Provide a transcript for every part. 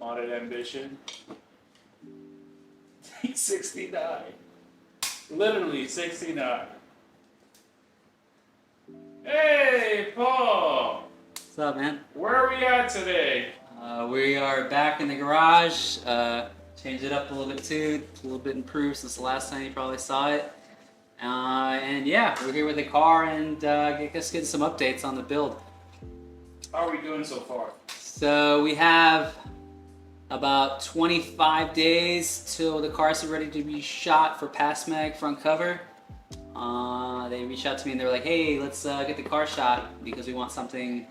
Modded Ambition. 69. Literally 69. Hey, Paul! What's up, man? Where are we at today? We are back in the garage. Changed it up a little bit too. A little bit improved since the last time you probably saw it. And yeah, we're here with the car and just getting some updates on the build. How are we doing so far? So we have about 25 days till the car's ready to be shot for pass mag front cover. They reached out to me and they were like, hey, let's get the car shot because we want something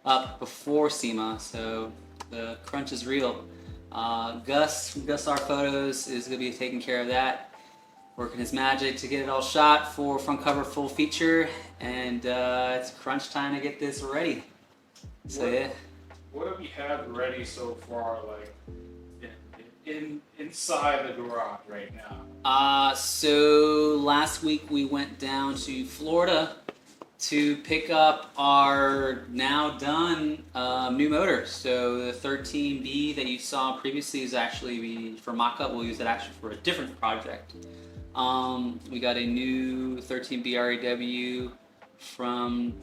up before SEMA. So the crunch is real. Gus from Gus R Photos is going to be taking care of that, working his magic to get it all shot for front cover full feature, and it's crunch time to get this ready. So yeah. What have we had ready so far, like inside the garage right now? So last week we went down to Florida to pick up our now done new motor. So the 13B that you saw previously is actually for mock-up. We'll use it actually for a different project. We got a new 13B RAW from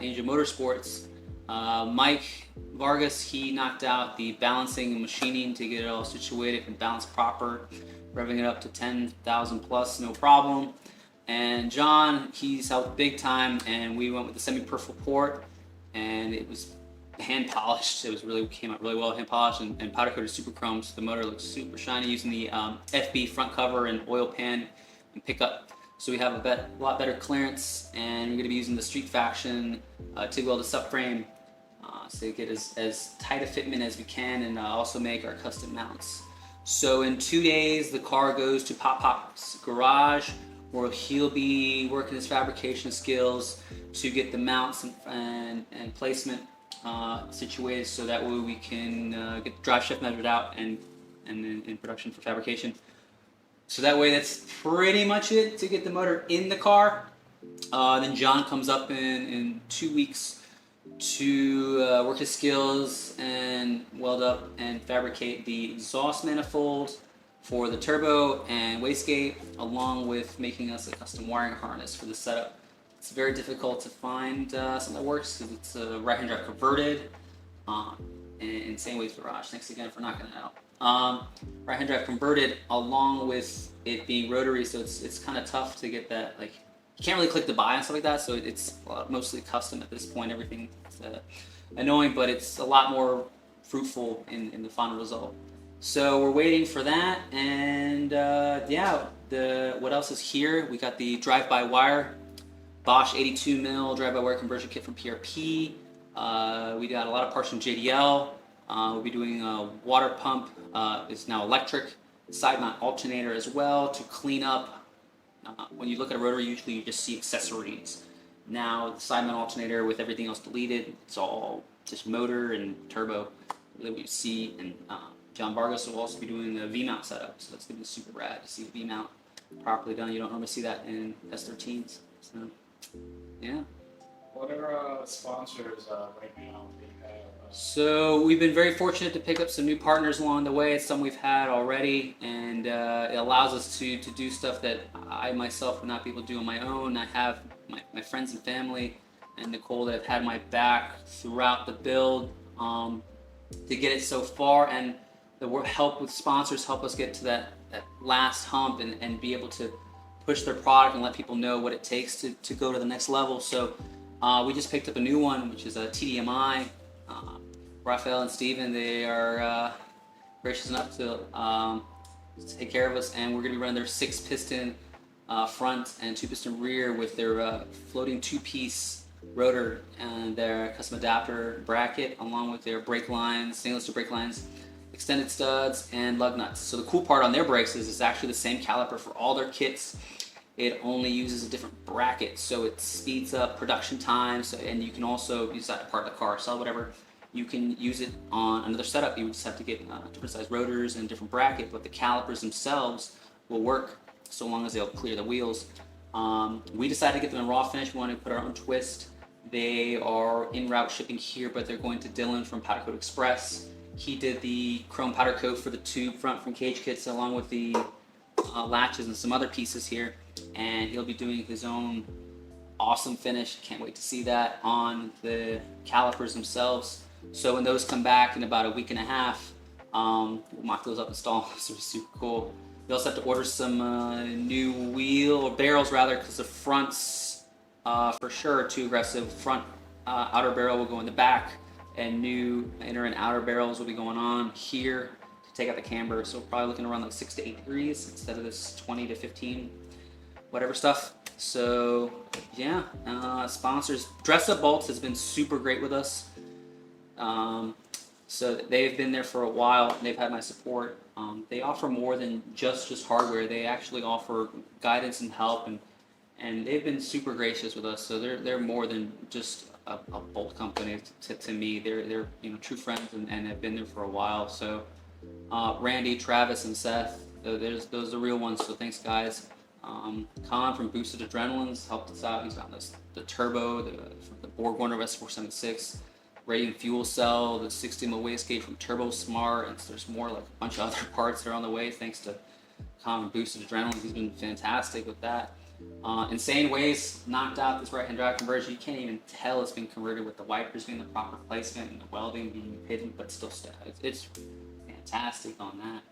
Angel Motorsports. Mike Vargas, he knocked out the balancing and machining to get it all situated and balanced proper, revving it up to 10,000 plus, no problem. And John, he's helped big time, and we went with the semi-peripheral port, and it was hand polished. Came out really well, hand polished and powder coated super chrome, so the motor looks super shiny using the FB front cover and oil pan and pickup. So we have a lot better clearance, and we're going to be using the Street Faction TIG welded subframe to get as tight a fitment as we can, and also make our custom mounts. So in 2 days, the car goes to Pop's garage, where he'll be working his fabrication skills to get the mounts and placement situated, so that way we can get the drive shaft measured out and in production for fabrication. So that way, that's pretty much it to get the motor in the car. Then John comes up in 2 weeks to work his skills and weld up and fabricate the exhaust manifold for the turbo and wastegate, along with making us a custom wiring harness for the setup. It's very difficult to find something that works because it's a right-hand drive converted in St. Wade's garage. Thanks again for knocking it out. Right-hand drive converted, along with it being rotary, so it's kind of tough to get that. Like, you can't really click the buy and stuff like that, so it's mostly custom at this point. Everything is annoying, but it's a lot more fruitful in the final result. So we're waiting for that, and yeah, what else is here? We got the drive-by-wire Bosch 82 mil drive-by-wire conversion kit from PRP. We got a lot of parts from JDL. We'll be doing a water pump. It's now electric. Side mount alternator as well to clean up. When you look at a rotary, usually you just see accessories. Now the side mount alternator with everything else deleted, it's all just motor and turbo. Really what you see. And John Vargas will also be doing a V-mount setup, so that's going to be super rad to see the V-mount properly done. You don't normally see that in S13s. So yeah. What are sponsors right now? So we've been very fortunate to pick up some new partners along the way. It's some we've had already, and it allows us to do stuff that I myself would not be able to do on my own. I have my friends and family and Nicole that have had my back throughout the build to get it so far, and the help with sponsors help us get to that last hump and be able to push their product and let people know what it takes to go to the next level. So we just picked up a new one, which is a TDMI. Raphael and Steven, they are gracious enough to take care of us, and we're going to be running their 6-piston front and 2-piston rear with their floating 2-piece rotor and their custom adapter bracket, along with their brake lines, stainless steel brake lines, extended studs, and lug nuts. So the cool part on their brakes is it's actually the same caliper for all their kits. It only uses a different bracket, so it speeds up production time. And you can also use that part of the car, sell whatever. You can use it on another setup. You would just have to get different size rotors and different bracket, but the calipers themselves will work so long as they'll clear the wheels. We decided to get them in raw finish. We wanted to put our own twist. They are en route shipping here, but they're going to Dylan from Powder Coat Express. He did the chrome powder coat for the tube front from Cage Kits, along with the latches and some other pieces here. And he'll be doing his own awesome finish. Can't wait to see that on the calipers themselves. So when those come back in about a week and a half, we'll mock those up and install. So it's super cool. We also have to order some new barrels rather, because the fronts for sure are too aggressive. Front outer barrel will go in the back, and new inner and outer barrels will be going on here to take out the camber. So we're probably looking around like 6 to 8 degrees instead of this 20 to 15 whatever stuff. So yeah, sponsors. Dress Up Bolts has been super great with us. So they've been there for a while, and they've had my support. They offer more than just hardware. They actually offer guidance and help, and they've been super gracious with us. So they're more than just a bolt company to me. They're true friends and have been there for a while. So Randy, Travis, and Seth, those are the real ones. So thanks, guys. Con from Boosted Adrenalines helped us out. He's got the turbo, the BorgWarner S476, radiant fuel cell, the 60mm wastegate from Turbo Smart, and there's more, like a bunch of other parts that are on the way. Thanks to Con from Boosted Adrenaline, he's been fantastic with that. Insane Ways knocked out this right-hand drive conversion. You can't even tell it's been converted with the wipers being the proper placement and the welding being hidden, but still, it's fantastic on that.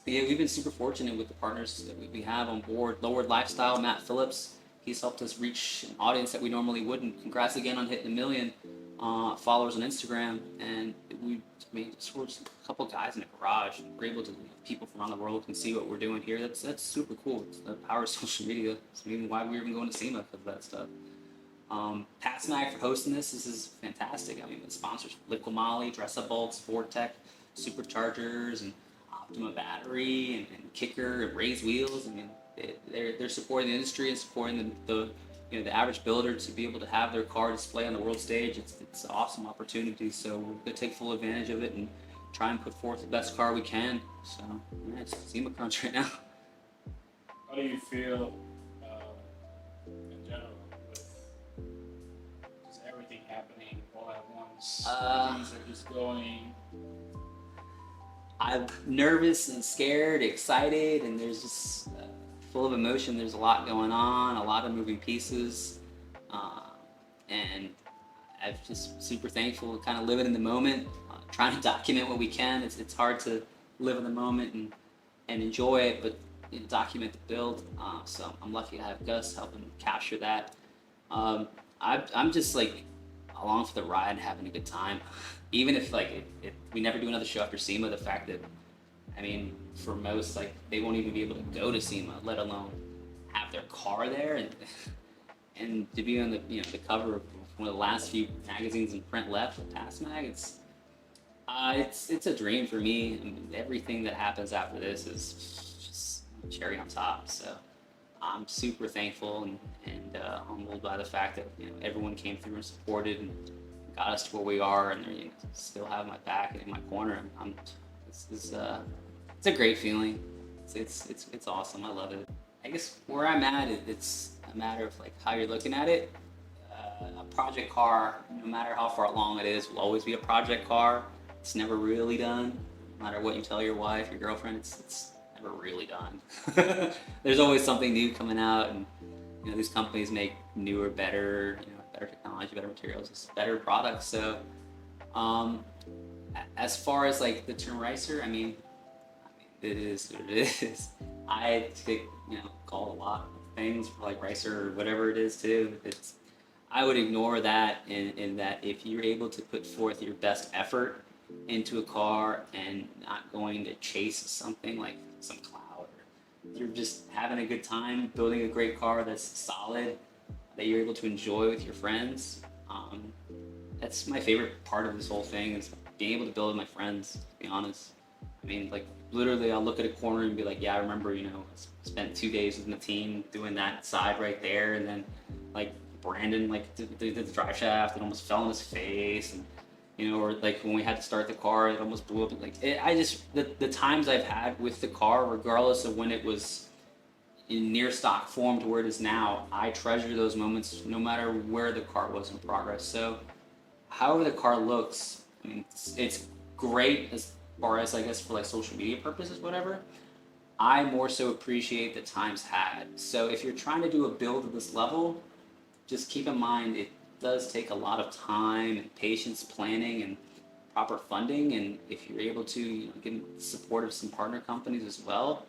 Yeah, we've been super fortunate with the partners that we have on board. Lowered Lifestyle, Matt Phillips, he's helped us reach an audience that we normally wouldn't. Congrats again on hitting 1 million followers on Instagram. And just we're just a couple guys in a garage. We're able to, people from around the world can see what we're doing here. That's super cool. It's the power of social media. It's even why we're even going to SEMA because of that stuff. PassMag for hosting this. This is fantastic. I mean, the sponsors, Liquid Moly, Dress Up Bolts, Vortec, Superchargers, and Optima battery and kicker and raised wheels. I mean, they're supporting the industry and supporting the average builder to be able to have their car display on the world stage. It's an awesome opportunity. So we're gonna take full advantage of it and try and put forth the best car we can. So yeah, it's SEMA crunch right now. How do you feel in general with just everything happening all at once? Things are just going. I'm nervous and scared, excited, and there's just full of emotion. There's a lot going on, a lot of moving pieces, and I'm just super thankful to kind of live it in the moment, trying to document what we can. It's hard to live in the moment and enjoy it, but document the build. So I'm lucky to have Gus helping capture that. I'm just like along for the ride, having a good time. Even if we never do another show after SEMA, the fact that, I mean, for most, they won't even be able to go to SEMA, let alone have their car there, and to be on the cover of one of the last few magazines in print left with PassMag, it's a dream for me. I mean, everything that happens after this is just cherry on top. So I'm super thankful and humbled by the fact that everyone came through and supported and got us to where we are, and they still have my back and in my corner. It's a great feeling. It's awesome. I love it. I guess where I'm at, it's a matter of how you're looking at it. A project car, no matter how far along it is, will always be a project car. It's never really done. No matter what you tell your wife, your girlfriend, it's never really done. There's always something new coming out, and these companies make newer, better technology, better materials, just better products. So as far as the term racer, I mean it is what it is. I get called a lot of things for racer or whatever it is too. I would ignore that in that if you're able to put forth your best effort into a car and not going to chase something like some cloud, or you're just having a good time building a great car that's solid, that you're able to enjoy with your friends. That's my favorite part of this whole thing, is being able to build with my friends, to be honest. I mean, literally I'll look at a corner and be like, yeah, I remember, spent 2 days with the team doing that side right there, and then Brandon did the drive shaft and almost fell on his face, and or when we had to start the car, it almost blew up. The times I've had with the car, regardless of when it was in near stock form to where it is now, I treasure those moments no matter where the car was in progress. So however the car looks, I mean, it's great as far as, I guess, for like social media purposes, whatever. I more so appreciate the times had. So if you're trying to do a build at this level, just keep in mind it does take a lot of time and patience, planning, and proper funding. And if you're able to get the support of some partner companies as well,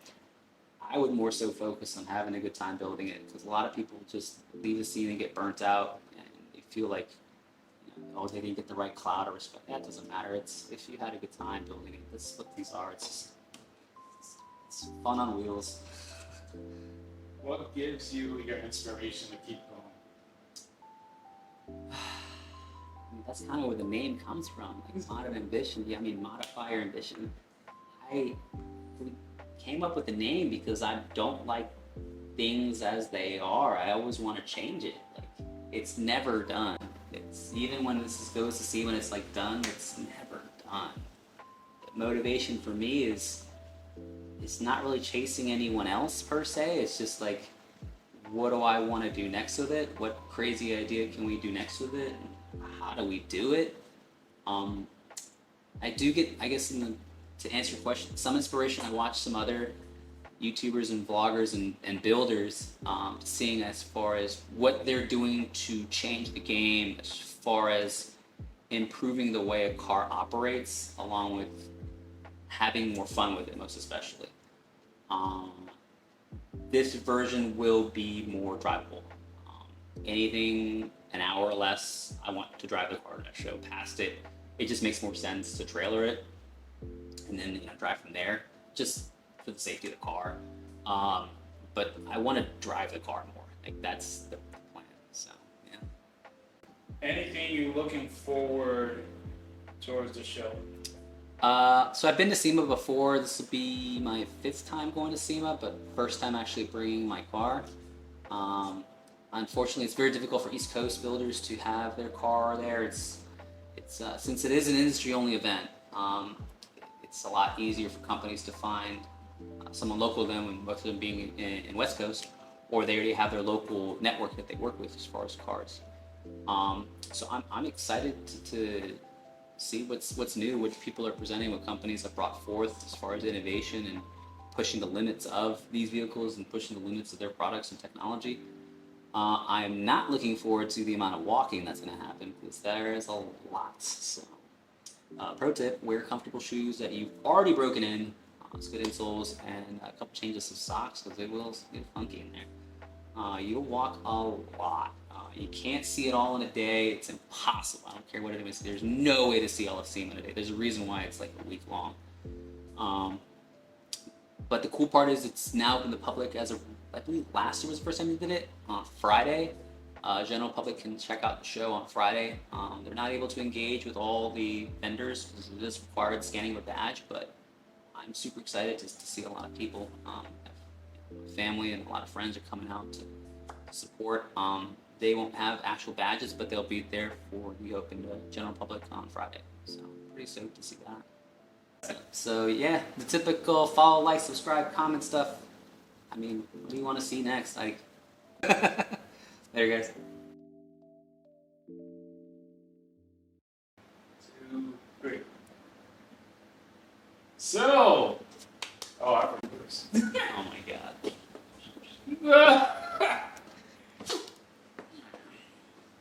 I would more so focus on having a good time building it, because a lot of people just leave the scene and get burnt out, and they feel like, oh, they didn't get the right cloud or respect. That doesn't matter. It's if you had a good time building it. That's what these are. It's fun on wheels. What gives you your inspiration to keep going? That's kind of where the name comes from, like modern ambition. Yeah, I mean, modify your ambition. We came up with the name because I don't like things as they are. I always want to change it. Like, it's never done. It's even when this goes to see when it's like done, it's never done. The motivation for me is it's not really chasing anyone else per se. It's just like, what do I want to do next with it? What crazy idea can we do next with it? How do we do it? I do get, I guess, to answer your question, some inspiration. I watch some other YouTubers and vloggers and builders, seeing as far as what they're doing to change the game, as far as improving the way a car operates, along with having more fun with it, most especially. This version will be more drivable. Anything an hour or less, I want to drive the car to show past it. It just makes more sense to trailer it and then drive from there, just for the safety of the car. But I want to drive the car more. Like, that's the plan. So yeah. Anything you're looking forward towards the show? So I've been to SEMA before. This will be my 5th time going to SEMA, but first time actually bringing my car. Unfortunately, it's very difficult for East Coast builders to have their car there. It's since it is an industry-only event, it's a lot easier for companies to find someone local to them, and most of them being in West Coast, or they already have their local network that they work with as far as cars. So I'm excited to see what's new, what people are presenting, what companies have brought forth as far as innovation and pushing the limits of these vehicles and pushing the limits of their products and technology. I'm not looking forward to the amount of walking that's going to happen, because there is a lot. So, pro tip: wear comfortable shoes that you've already broken in, it's good insoles, and a couple changes of socks, because it will get funky in there. You'll walk a lot. You can't see it all in a day. It's impossible. I don't care what anyone says. There's no way to see all of SEMA in a day. There's a reason why it's like a week long. But the cool part is it's now in the public as of, I believe last year was the first time they did it, on Friday. General public can check out the show on Friday. They're not able to engage with all the vendors because it is required scanning of a badge, but I'm super excited to see a lot of people. Family and a lot of friends are coming out to support. They won't have actual badges, but they'll be there for the open to general public on Friday. So pretty stoked to see that. So yeah, the typical follow, like, subscribe, comment stuff. I mean, what do you want to see next? Like, there you guys.